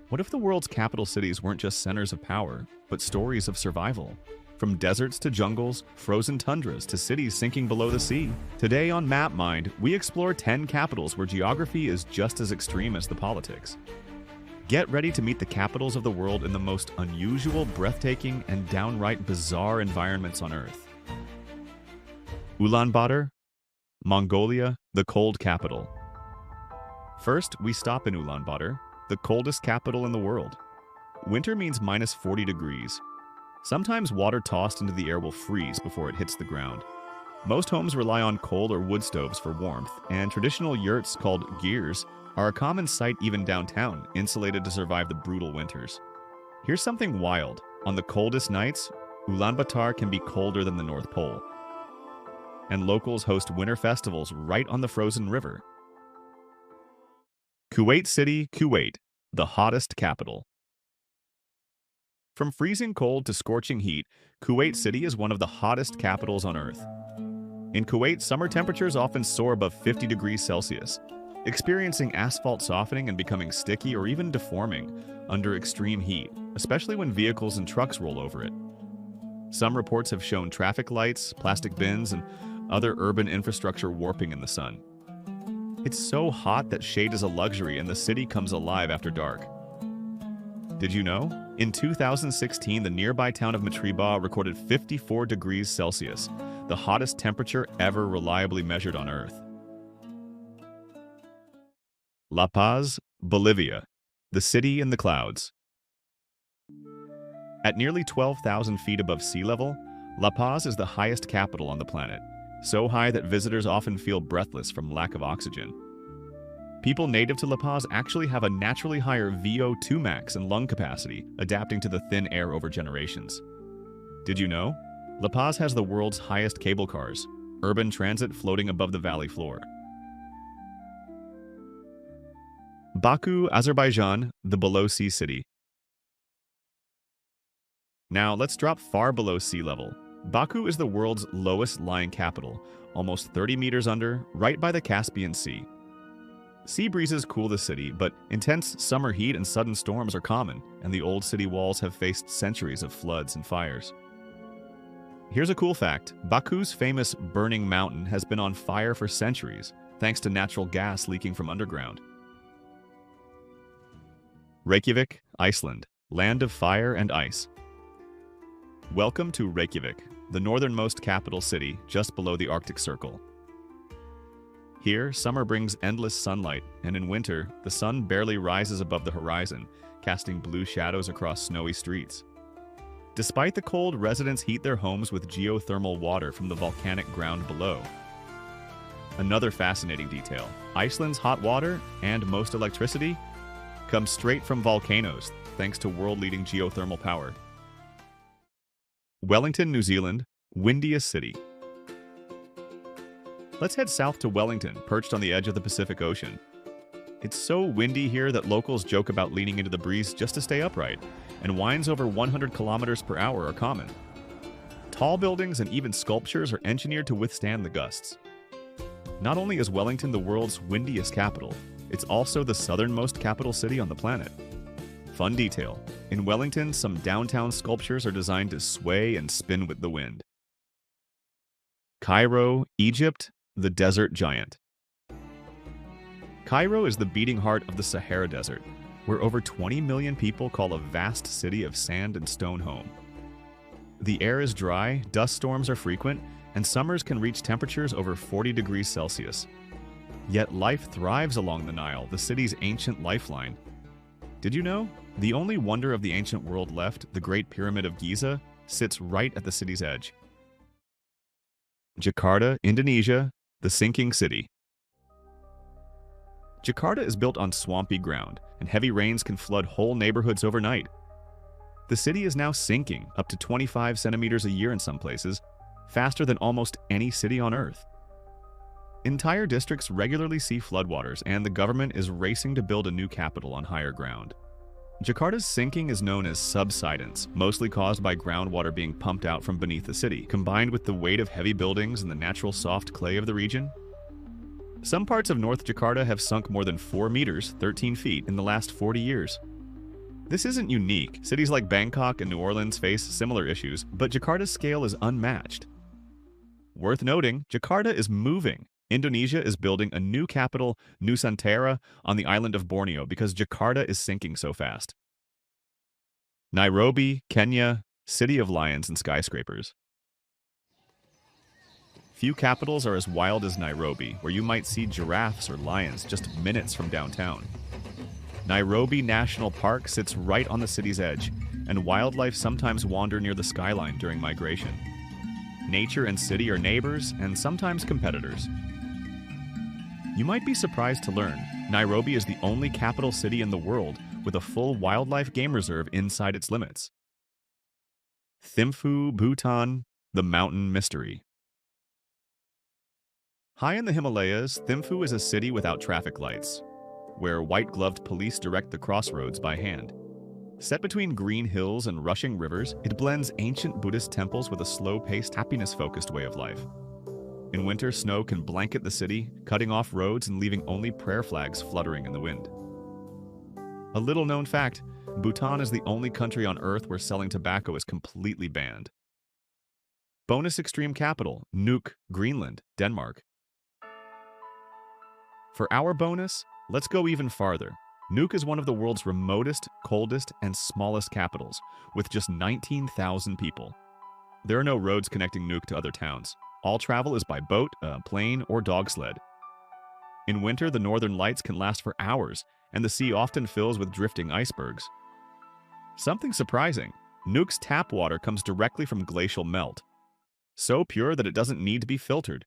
What if the world's capital cities weren't just centers of power, but stories of survival? From deserts to jungles, frozen tundras to cities sinking below the sea. Today on MapMind, we explore 10 capitals where geography is just as extreme as the politics. Get ready to meet the capitals of the world in the most unusual, breathtaking, and downright bizarre environments on Earth. Ulaanbaatar, Mongolia, the cold capital. First, we stop in Ulaanbaatar, the coldest capital in the world. Winter means minus 40 degrees. Sometimes water tossed into the air will freeze before it hits the ground. Most homes rely on coal or wood stoves for warmth, and traditional yurts called gears are a common sight even downtown, insulated to survive the brutal winters. Here's something wild. On the coldest nights, Ulaanbaatar can be colder than the North Pole. And locals host winter festivals right on the frozen river. Kuwait City, Kuwait, the hottest capital. From freezing cold to scorching heat, Kuwait City is one of the hottest capitals on Earth. In Kuwait, summer temperatures often soar above 50 degrees Celsius, experiencing asphalt softening and becoming sticky or even deforming under extreme heat, especially when vehicles and trucks roll over it. Some reports have shown traffic lights, plastic bins, and other urban infrastructure warping in the sun. It's so hot that shade is a luxury and the city comes alive after dark. Did you know? In 2016, the nearby town of Matriba recorded 54 degrees Celsius, the hottest temperature ever reliably measured on Earth. La Paz, Bolivia, the city in the clouds. At nearly 12,000 feet above sea level, La Paz is the highest capital on the planet, so high that visitors often feel breathless from lack of oxygen. People native to La Paz actually have a naturally higher VO2 max and lung capacity, adapting to the thin air over generations. Did you know? La Paz has the world's highest cable cars, urban transit floating above the valley floor. Baku, Azerbaijan, the below-sea city. Now let's drop far below sea level. Baku is the world's lowest-lying capital, almost 30 meters under, right by the Caspian Sea. Sea breezes cool the city, but intense summer heat and sudden storms are common, and the old city walls have faced centuries of floods and fires. Here's a cool fact. Baku's famous Burning Mountain has been on fire for centuries, thanks to natural gas leaking from underground. Reykjavik, Iceland, land of fire and ice. Welcome to Reykjavik, the northernmost capital city just below the Arctic Circle. Here, summer brings endless sunlight, and in winter, the sun barely rises above the horizon, casting blue shadows across snowy streets. Despite the cold, residents heat their homes with geothermal water from the volcanic ground below. Another fascinating detail, Iceland's hot water, and most electricity, comes straight from volcanoes, thanks to world-leading geothermal power. Wellington, New Zealand, windiest city. Let's head south to Wellington, perched on the edge of the Pacific Ocean. It's so windy here that locals joke about leaning into the breeze just to stay upright, and winds over 100 kilometers per hour are common. Tall buildings and even sculptures are engineered to withstand the gusts. Not only is Wellington the world's windiest capital, it's also the southernmost capital city on the planet. Fun detail, in Wellington, some downtown sculptures are designed to sway and spin with the wind. Cairo, Egypt, the desert giant. Cairo is the beating heart of the Sahara Desert, where over 20 million people call a vast city of sand and stone home. The air is dry, dust storms are frequent, and summers can reach temperatures over 40 degrees Celsius. Yet life thrives along the Nile, the city's ancient lifeline. Did you know? The only wonder of the ancient world left, the Great Pyramid of Giza, sits right at the city's edge. Jakarta, Indonesia, the sinking city. Jakarta is built on swampy ground, and heavy rains can flood whole neighborhoods overnight. The city is now sinking, up to 25 centimeters a year in some places, faster than almost any city on Earth. Entire districts regularly see floodwaters, and the government is racing to build a new capital on higher ground. Jakarta's sinking is known as subsidence, mostly caused by groundwater being pumped out from beneath the city, combined with the weight of heavy buildings and the natural soft clay of the region. Some parts of North Jakarta have sunk more than 4 meters, 13 feet, in the last 40 years. This isn't unique. Cities like Bangkok and New Orleans face similar issues, but Jakarta's scale is unmatched. Worth noting, Jakarta is moving. Indonesia is building a new capital, Nusantara, on the island of Borneo because Jakarta is sinking so fast. Nairobi, Kenya, city of lions and skyscrapers. Few capitals are as wild as Nairobi, where you might see giraffes or lions just minutes from downtown. Nairobi National Park sits right on the city's edge, and wildlife sometimes wander near the skyline during migration. Nature and city are neighbors and sometimes competitors. You might be surprised to learn Nairobi is the only capital city in the world with a full wildlife game reserve inside its limits. Thimphu, Bhutan, the mountain mystery. High in the Himalayas, Thimphu is a city without traffic lights, where white-gloved police direct the crossroads by hand. Set between green hills and rushing rivers, it blends ancient Buddhist temples with a slow-paced, happiness-focused way of life. In winter, snow can blanket the city, cutting off roads and leaving only prayer flags fluttering in the wind. A little-known fact, Bhutan is the only country on Earth where selling tobacco is completely banned. Bonus extreme capital, Nuuk, Greenland, Denmark. For our bonus, let's go even farther. Nuuk is one of the world's remotest, coldest, and smallest capitals, with just 19,000 people. There are no roads connecting Nuuk to other towns. All travel is by boat, plane, or dog sled. In winter, the northern lights can last for hours, and the sea often fills with drifting icebergs. Something surprising, Nuuk's tap water comes directly from glacial melt, so pure that it doesn't need to be filtered.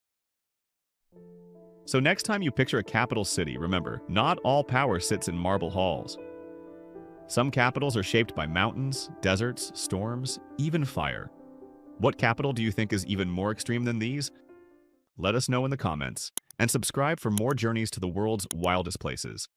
So next time you picture a capital city, remember, not all power sits in marble halls. Some capitals are shaped by mountains, deserts, storms, even fire. What capital do you think is even more extreme than these? Let us know in the comments, and subscribe for more journeys to the world's wildest places.